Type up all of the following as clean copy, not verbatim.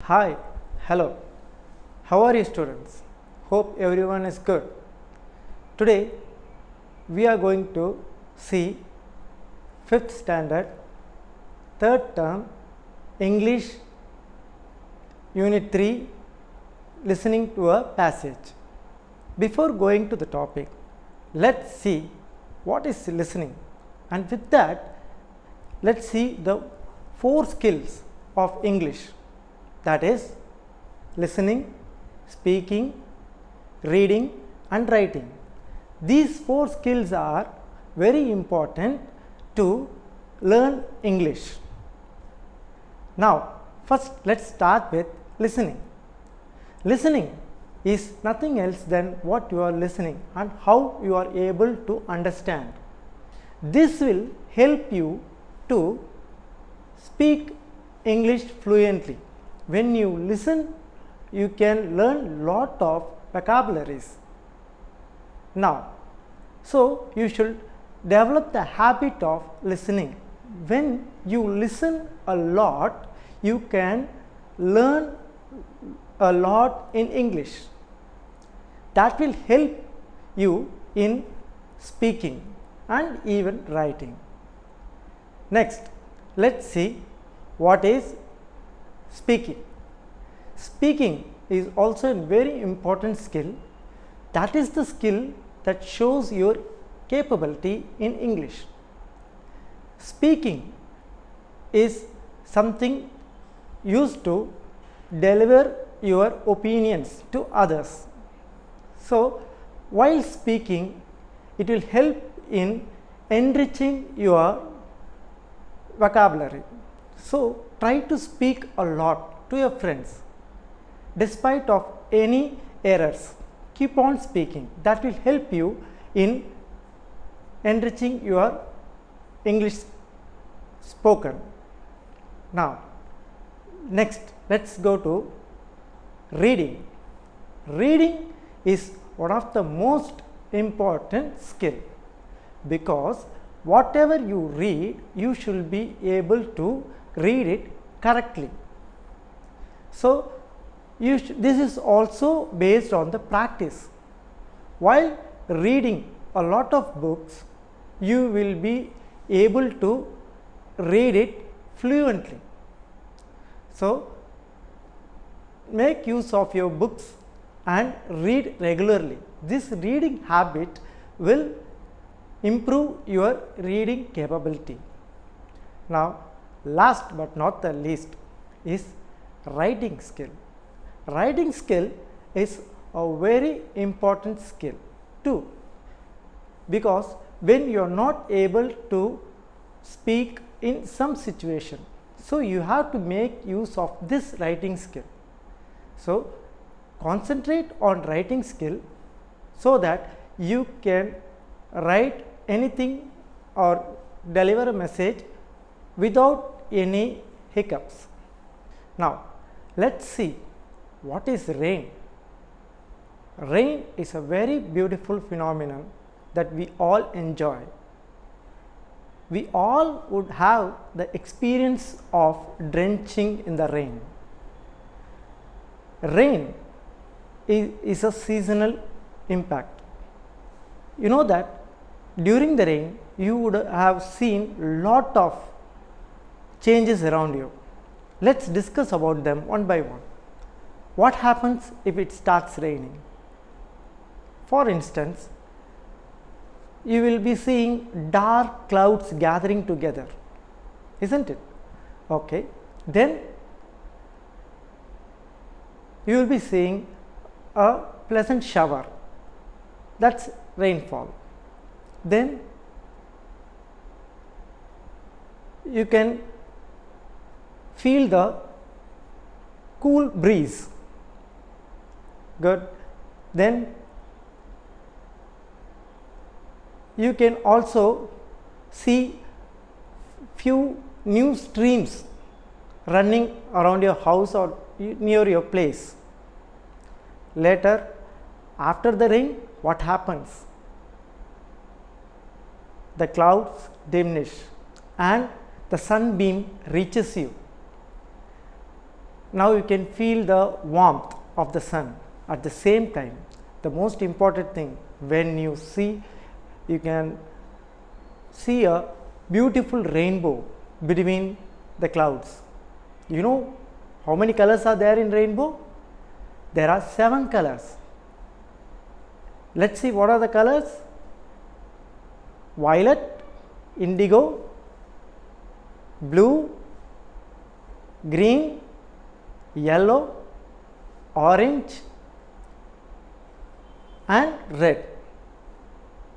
Hi, hello. How are you students? Hope everyone is good. Today we are going to see 5th standard 3rd term English Unit 3 listening to a passage. Before going to the topic, let's see what is listening, and with that let's see the 4 skills of English, that is listening, speaking, reading and writing. These 4 skills are very important to learn English. Now first let's start with listening. Listening is nothing else than what you are listening and how you are able to understand. This will help you to speak English fluently. When you listen, you can learn lot of vocabularies. Now, so you should develop the habit of listening. When you listen a lot, you can learn a lot in English. That will help you in speaking and even writing. Next, let's see what is speaking. Speaking is also a very important skill. That is the skill that shows your capability in English. Speaking is something used to deliver your opinions to others. So while speaking, it will help in enriching your vocabulary. So try to speak a lot to your friends. Despite of any errors, keep on speaking. That will help you in enriching your English spoken. Now next let's go to reading. Reading is one of the most important skill, because whatever you read, you should be able to read it correctly. So this is also based on the practice. While reading a lot of books, you will be able to read it fluently. So make use of your books and read regularly. This reading habit will improve your reading capability. Now last but not the least is writing skill. Writing skill is a very important skill too, because when you are not able to speak in some situation, so you have to make use of this writing skill. So concentrate on writing skill so that you can write anything or deliver a message without any hiccups. Now let's see what is rain. Rain is a very beautiful phenomenon that we all enjoy. We all would have the experience of drenching in the rain. Rain is a seasonal impact. You know that during the rain you would have seen lot of changes around you. Let's discuss about them one by one. What happens if it starts raining? For instance, you will be seeing dark clouds gathering together, isn't it? Okay, then you will be seeing a pleasant shower. That's rainfall. Then you can feel the cool breeze. Good. Then you can also see few new streams running around your house or near your place. Later, after the rain, what happens? The clouds diminish and the sunbeam reaches you. Now you can feel the warmth of the sun. At the same time, the most important thing, when you see, you can see a beautiful rainbow between the clouds. You know how many colors are there in rainbow? There are 7 colors. Let's see what are the colors. Violet, indigo, blue, green, yellow, orange and red.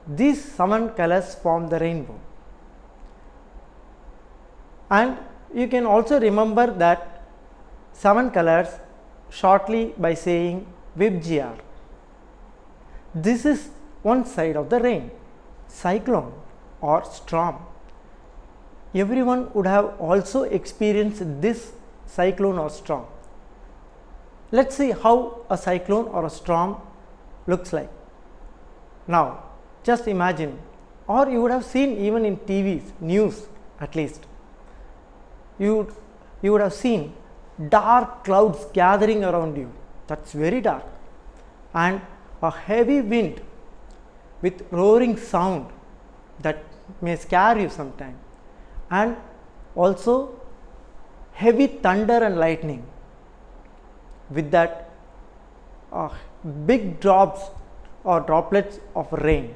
These 7 colors form the rainbow. And you can also remember that 7 colors shortly by saying Vibgr. This is one side of the rain, cyclone or storm. Everyone would have also experienced this cyclone or storm. Let's see how a cyclone or a storm looks like. Now, just imagine, or you would have seen even in TVs, news at least, you would have seen dark clouds gathering around you. That's very dark. And a heavy wind with roaring sound that may scare you sometime. And also heavy thunder and lightning with that big drops or droplets of rain.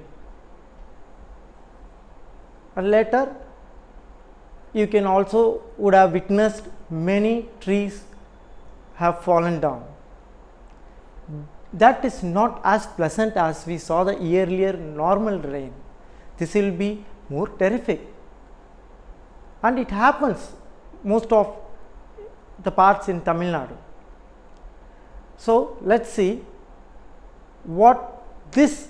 And later you can also would have witnessed many trees have fallen down. That is not as pleasant as we saw the earlier normal rain. This will be more terrific. And it happens most of the parts in Tamil Nadu. So let's see what this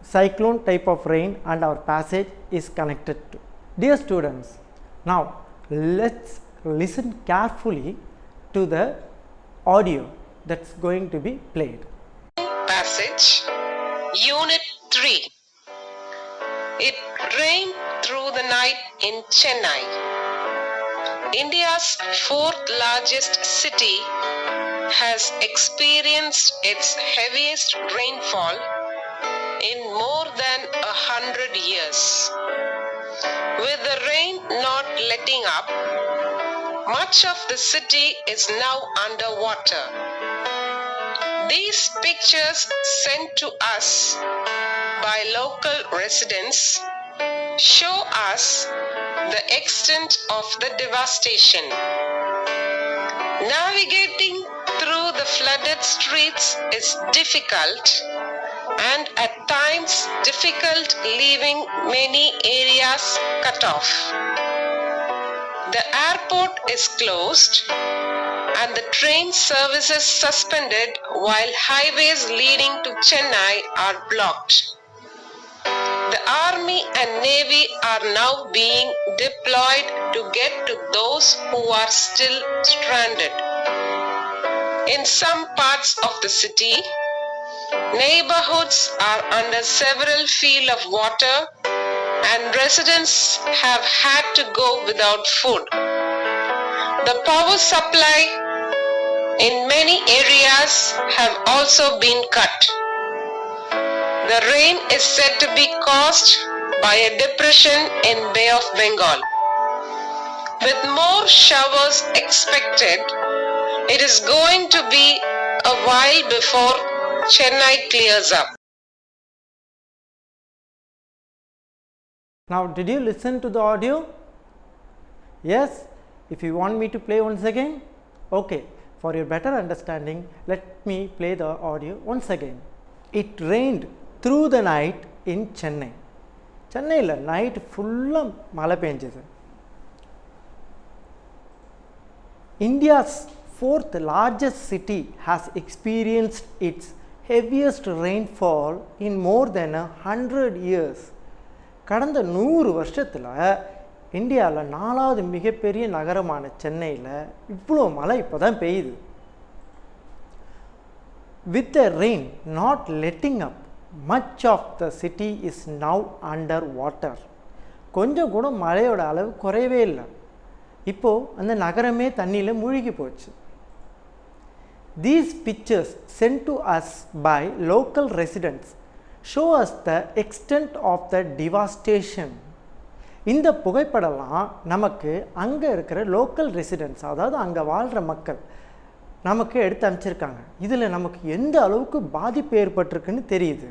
cyclone type of rain and our passage is connected to. Dear students, now let's listen carefully to the audio that's going to be played. Passage, Unit 3. It rained through the night in Chennai. India's 4th largest city has experienced its heaviest rainfall in more than 100 years. With the rain not letting up, much of the city is now underwater. These pictures sent to us by local residents show us the extent of the devastation. Navigating through the flooded streets is difficult and at times difficult, leaving many areas cut off. The airport is closed and the train services suspended while highways leading to Chennai are blocked. The Army and Navy are now being deployed to get to those who are still stranded. In some parts of the city, neighborhoods are under several feet of water and residents have had to go without food. The power supply in many areas have also been cut. The rain is said to be caused by a depression in Bay of Bengal. With more showers expected, it is going to be a while before Chennai clears up. Now, did you listen to the audio? Yes? If you want me to play once again? Okay. For your better understanding, let me play the audio once again. It rained through the night in Chennai. Chennai night full mala penjது. India's 4th largest city has experienced its heaviest rainfall in more than 100 years. கடந்த 100 வருஷத்துல இந்தியாவில் 4வது மிகப்பெரிய நகரமான சென்னையில் இவ்வளோ மழை இப்போ தான் பெய்யுது. With the rain not letting up, much of the city is now under water. கொஞ்சம் கூட மழையோட அளவு குறையவே இல்லை. இப்போது அந்த நகரமே தண்ணியில் மூழ்கி போச்சு. These pictures sent to us by local residents show us the extent of the devastation. இந்த புகைப்படம்லாம் நமக்கு அங்கே இருக்கிற லோக்கல் ரெசிடென்ட்ஸ், அதாவது அங்கே வாழ்கிற மக்கள் நமக்கு எடுத்து அனுப்பிச்சிருக்காங்க. இதில் நமக்கு எந்த அளவுக்கு பாதிப்பு ஏற்பட்டிருக்குன்னு தெரியுது.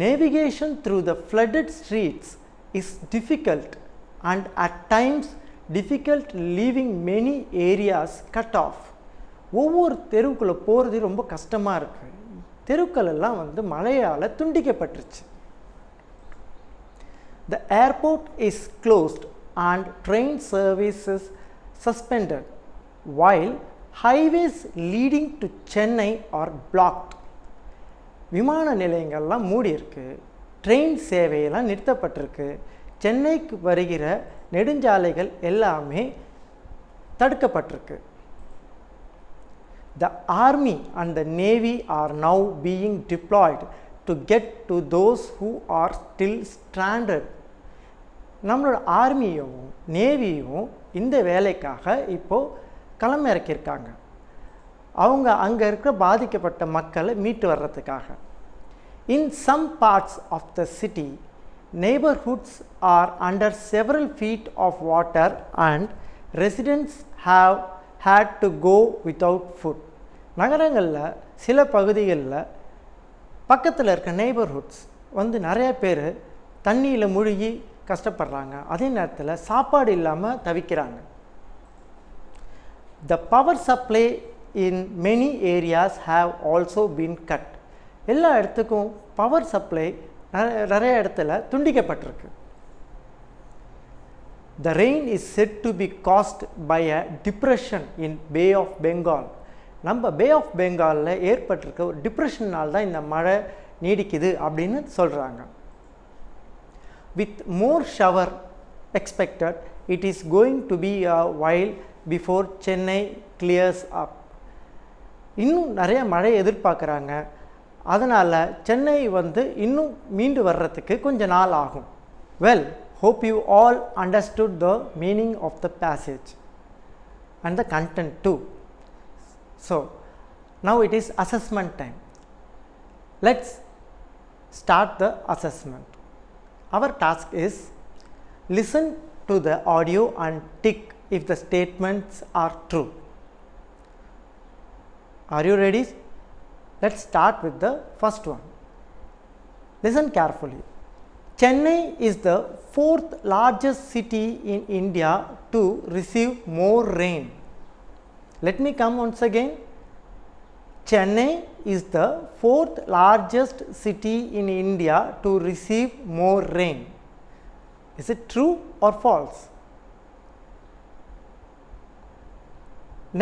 Navigation through the flooded streets is difficult and at times difficult, leaving many areas cut off. ஒவ்வொரு தெருவுக்குள்ளே போகிறது ரொம்ப கஷ்டமாக இருக்குது. தெருக்கள் எல்லாம் மழையால் துண்டிக்கப்பட்டுருச்சு. The airport is closed and train services suspended, while highways leading to Chennai are blocked. விமான நிலையங்கள்லாம் மூடி இருக்கு, ட்ரெயின் சேவையெல்லாம் நிறுத்தப்பட்டிருக்கு, சென்னைக்கு வருகிற நெடுஞ்சாலைகள் எல்லாமே தடுக்கப்பட்டிருக்கு. The army and the navy are now being deployed to get to those who are still stranded. நம்மளோட ஆர்மியும் நேவியும் இந்த வேலைக்காக இப்போது களமிறக்கியிருக்காங்க. அவங்க அங்கே இருக்கிற பாதிக்கப்பட்ட மக்களை மீட்டு வர்றதுக்காக. In some parts of the city, neighborhoods are under several feet of water and residents have had to go without food. நகரங்களில் சில பகுதிகளில் பக்கத்தில் இருக்க நெய்பர்ஹுட்ஸ் நிறைய பேர் தண்ணியில் முழுகி கஷ்டப்படுறாங்க. அதே நேரத்தில் சாப்பாடு இல்லாமல் தவிக்கிறாங்க. The power supply in many areas have also been cut. எல்லா இடத்துக்கும் பவர் சப்ளை நிறைய இடத்துல துண்டிக்கப்பட்டிருக்கு. The rain is said to be caused by a depression in Bay of Bengal. நம்ம பே ஆஃப் பெங்காலில் ஏற்பட்டிருக்க ஒரு டிப்ரெஷனால் தான் இந்த மழை நீடிக்குது அப்படின்னு சொல்கிறாங்க. With more shower expected, it is going to be a while before Chennai clears up. இன்னும் நிறைய மழை எதிர்பார்க்குறாங்க. அதனால் சென்னை இன்னும் மீண்டு வர்றதுக்கு கொஞ்ச நாள் ஆகும். Well, hope you all understood the meaning of the passage and the content too. So, now it is assessment time. Let's start the assessment. Our task is listen to the audio and tick if the statements are true. Are you ready? Let's start with the first one. Listen carefully. Chennai is the 4th largest city in India to receive more rain. Let me come once again. Chennai is the 4th largest city in India to receive more rain. Is it true or false?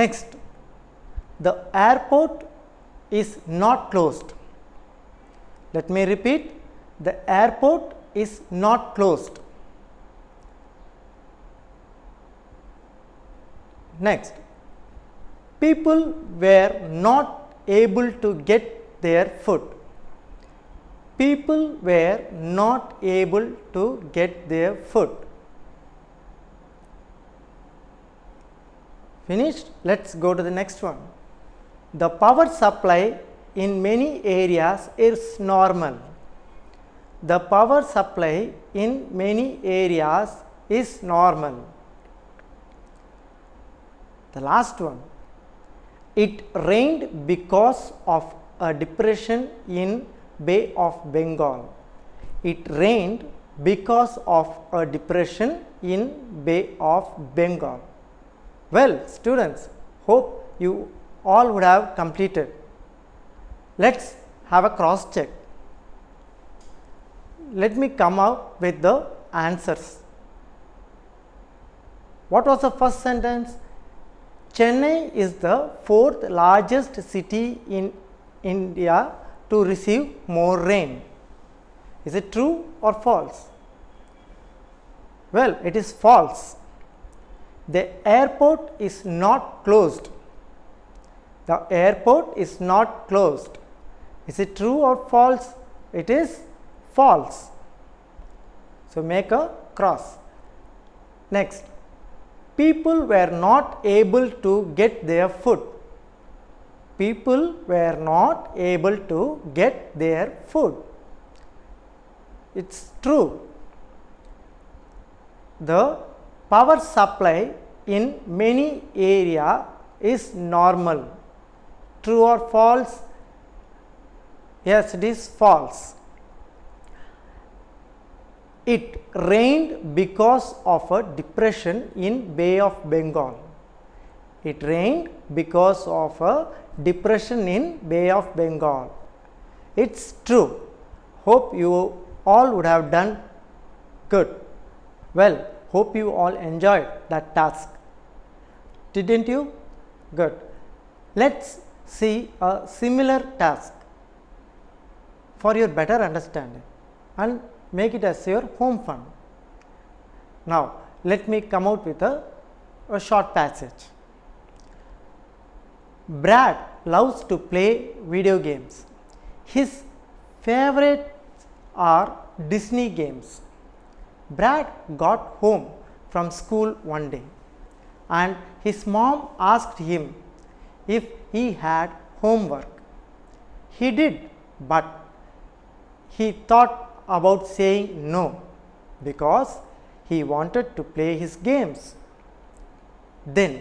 Next, the airport is not closed. Let me repeat. The airport is not closed. Next, people were not able to get their food. People were not able to get their food. Finished? Let's go to the next one. The power supply in many areas is normal. The power supply in many areas is normal. The last one. It rained because of a depression in Bay of Bengal. It rained because of a depression in Bay of Bengal. Well, students, hope you all would have completed. Let's have a cross check. Let me come out with the answers. What was the first sentence? Chennai is the 4th largest city in India to receive more rain. Is it true or false? Well, it is false. The airport is not closed. The airport is not closed. Is it true or false? It is false. So make a cross. Next, people were not able to get their food. people were not able to get their food. It's true. The power supply in many areas is normal. True or false? Yes, it is false. It rained because of a depression in Bay of Bengal. It rained because of a depression in Bay of Bengal. It's true. Hope you all would have done good. Well, hope you all enjoyed that task. Didn't you? Good. Let's see a similar task for your better understanding and make it as your home fun. Now, let me come out with a short passage. Brad loves to play video games. His favorites are Disney games. Brad got home from school one day and his mom asked him if he had homework. He did, but he thought about saying no because he wanted to play his games. Then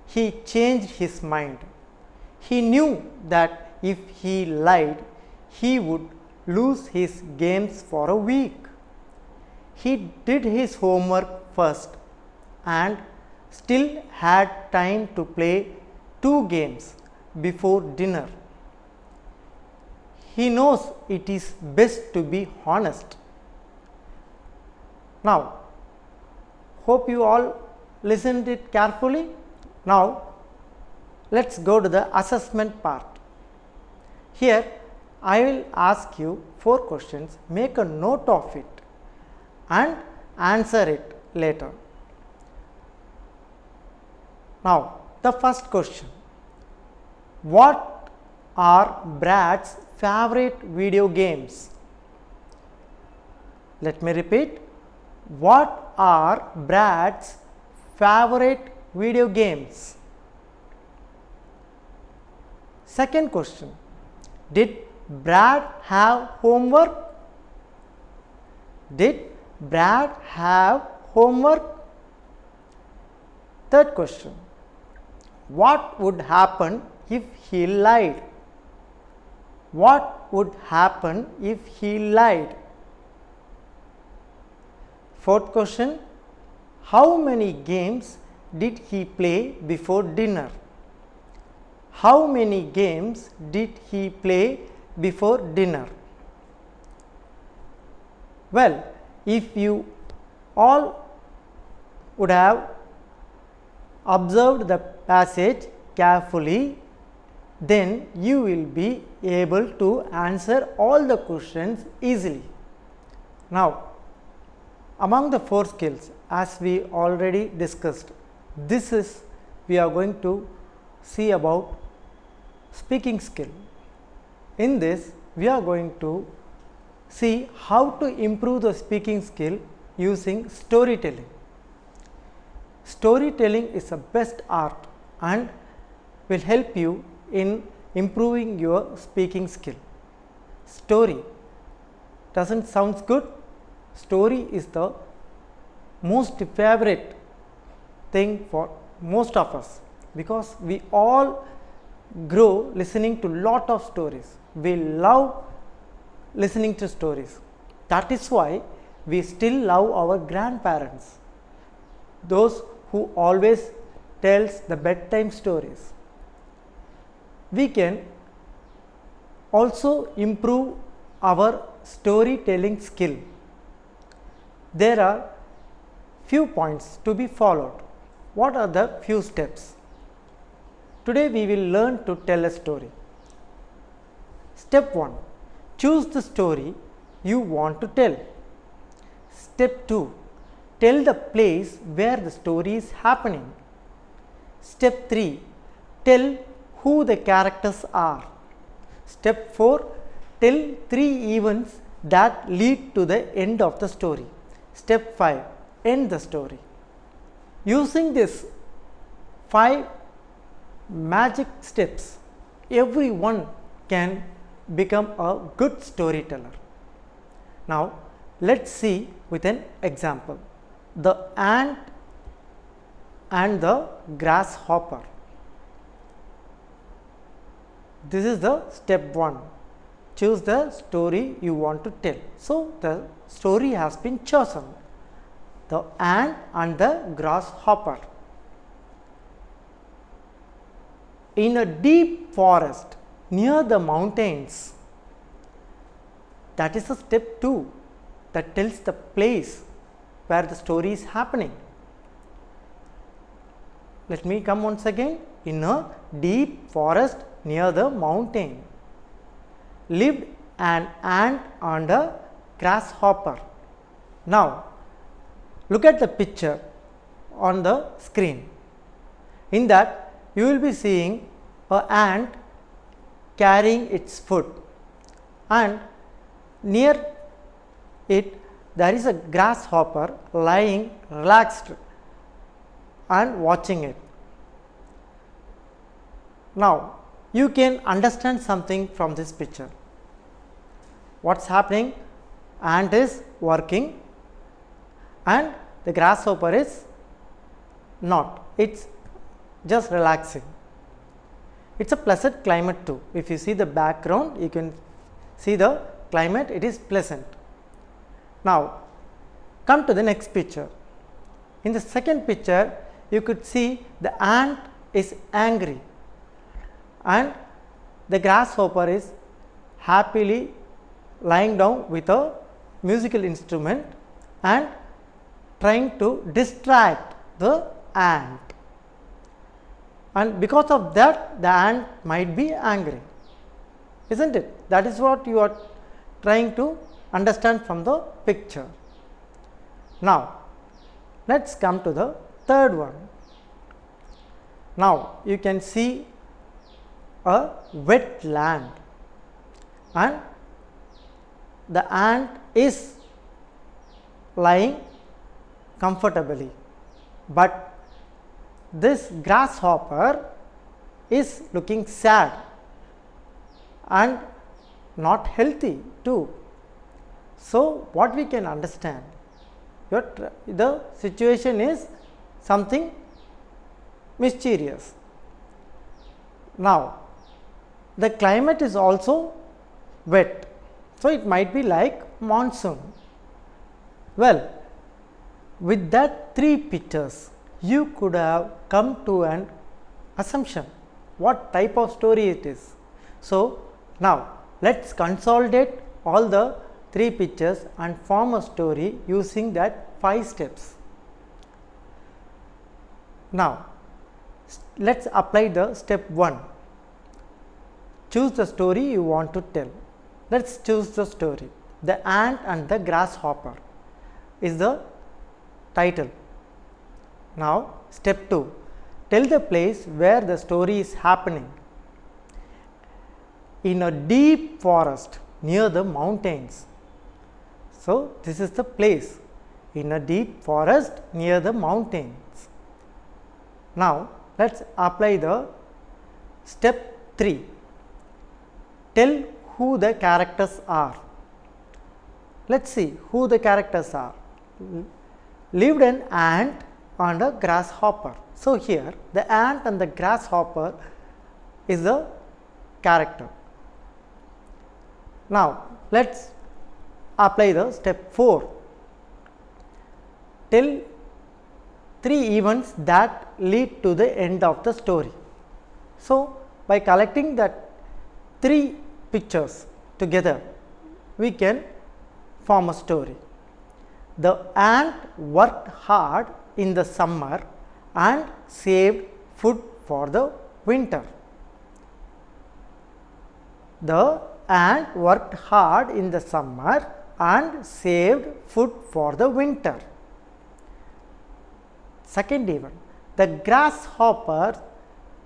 he changed his mind. He knew that if he lied, he would lose his games for a week. He did his homework first and still had time to play 2 games before dinner. He knows it is best to be honest. Now, hope you all listened it carefully. Now, let's go to the assessment part. Here, I will ask you 4 questions. Make a note of it and answer it later. Now, the first question. What are Brad's favorite video games? Let me repeat. What are Brad's favorite video games? Second question. Did Brad have homework? Did Brad have homework? Third question. What would happen if he lied? What would happen if he lied? Fourth question. How many games did he play before dinner? How many games did he play before dinner? Well, if you all would have observed the passage carefully, then you will be able to answer all the questions easily. Now, among the 4 skills, as we already discussed, we are going to see about speaking skill. In this, we are going to see how to improve the speaking skill using storytelling. Storytelling is the best art and will help you in improving your speaking skill. Story doesn't sound good. Story is the most favorite thing for most of us because we all grow listening to lot of stories. We love listening to stories. That is why we still love our grandparents, those who always tells the bedtime stories. We can also improve our storytelling skill. There are few points to be followed. What are the few steps? Today we will learn to tell a story. Step 1. Choose the story you want to tell. Step 2. Tell the place where the story is happening. Step 3. Tell who the characters are. Step 4. Tell 3 events that lead to the end of the story. Step 5. End the story. Using this 5 magic steps, everyone can become a good storyteller. Now, let's see with an example. The ant and the grasshopper. This is the step 1. Choose the story you want to tell. So, the story has been chosen. The ant and the grasshopper. In a deep forest near the mountains. That is the step 2 that tells the place where the story is happening. Let me come once again. In a deep forest near the mountain lived an ant and a grasshopper. Now, look at the picture on the screen. In that, you will be seeing an ant carrying its food, and near it there is a grasshopper lying relaxed and watching it. Now, you can understand something from this picture. What's happening? Ant is working and the grasshopper is not. It's just relaxing. It's a pleasant climate too. If you see the background, you can see the climate, it is pleasant. Now, come to the next picture. In the second picture, you could see the ant is angry and the grasshopper is happily lying down with a musical instrument and trying to distract the ant. And because of that, the ant might be angry, isn't it? That is what you are trying to understand from the picture. Now, let's come to the third one. Now, you can see a wet land and the ant is lying comfortably, but this grasshopper is looking sad and not healthy too. So, what we can understand, the situation is something mysterious. Now, the climate is also wet, so it might be like monsoon. Well, with that 3 pictures, you could have come to an assumption what type of story it is. So, now let's consolidate all the 3 pictures and form a story using that 5 steps. Now, let's apply the step 1. Choose the story you want to tell. Let's choose the story. The ant and the grasshopper is the title. Now, step 2. Tell the place where the story is happening. In a deep forest near the mountains. So, this is the place, in a deep forest near the mountains. Now, let's apply the step 3. Tell who the characters are. Let's see who the characters are. Lived an ant and a grasshopper. So, here the ant and the grasshopper is the character. Now, let's apply the step 4. Tell 3 events that lead to the end of the story. So, by collecting that 3 pictures together, we can form a story. The ant worked hard in the summer and saved food for the winter. The ant worked hard in the summer and saved food for the winter. Second event, the grasshopper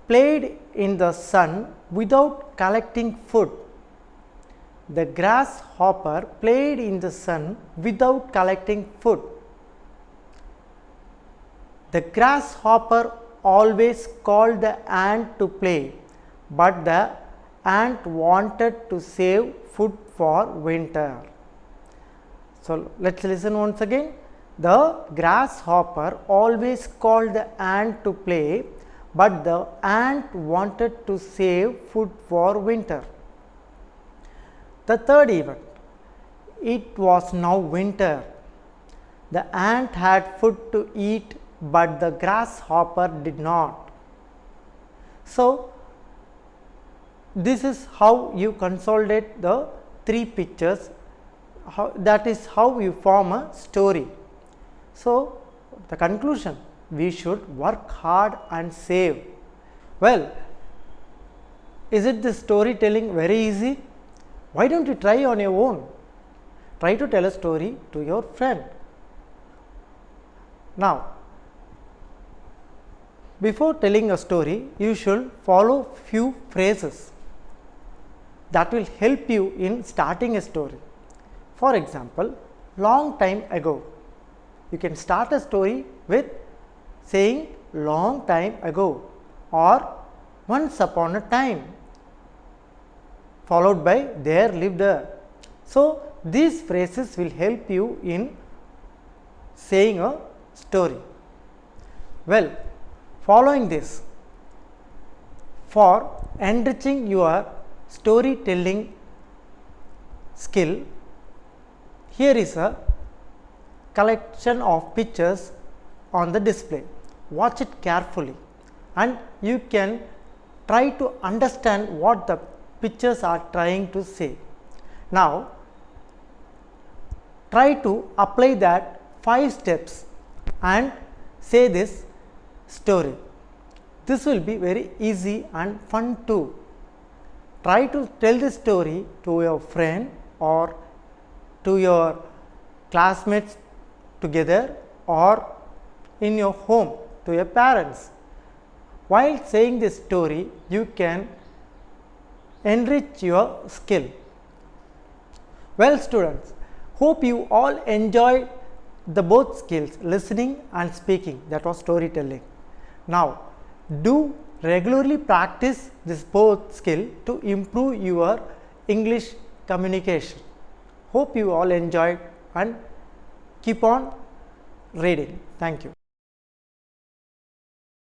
played in the sun without collecting food. The grasshopper played in the sun without collecting food. The grasshopper always called the ant to play, but the ant wanted to save food for winter. So, let us listen once again. The grasshopper always called the ant to play, but the ant wanted to save food for winter. The third event. It was now winter. The ant had food to eat, but the grasshopper did not. So, this is how you consolidate the three pictures. That is how you form a story. So, the conclusion, we should work hard and save. Well, is it the storytelling very easy? Why don't you try on your own? Try to tell a story to your friend. Now, before telling a story, you should follow few phrases that will help you in starting a story. For example, long time ago. You can start a story with saying long time ago or once upon a time, followed by there lived a. So, these phrases will help you in saying a story. Well, following this, for enriching your storytelling skill, here is a collection of pictures on the display. Watch it carefully and you can try to understand what the pictures are trying to say. Now, try to apply that 5 steps and say this story. This will be very easy and fun too. Try to tell this story to your friend or to your classmates together or in your home to your parents. While saying this story, you can enrich your skill. Well, students, hope you all enjoyed the both skills, listening and speaking, that was storytelling. Now, do regularly practice this both skill to improve your English communication. Hope you all enjoyed and keep on reading. Thank you.